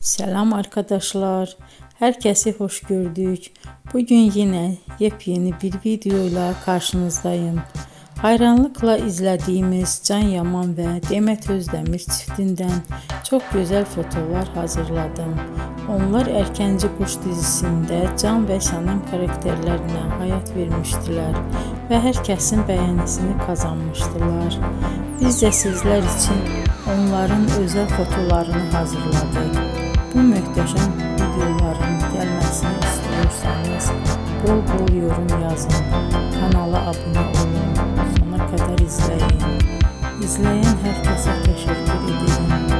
Selam arkadaşlar. Herkesi hoş gördük. Bugün yine yepyeni bir videoyla karşınızdayım. Hayranlıkla izlediğimiz Can Yaman ve Demet Özdemir çiftinden çok güzel fotolar hazırladım. Onlar Erkenci Kuş dizisinde Can ve Sənem karakterlerine hayat vermiştiler ve herkesin beğenisini kazanmıştılar. Biz de sizler için onların özel fotolarını hazırladık. Bu möhtəşəm videoların gəlməsini istiyorsanız bol bol yorum yazın, kanala abone olun, sona kadar izleyin. İzleyen herkese teşekkür ederim.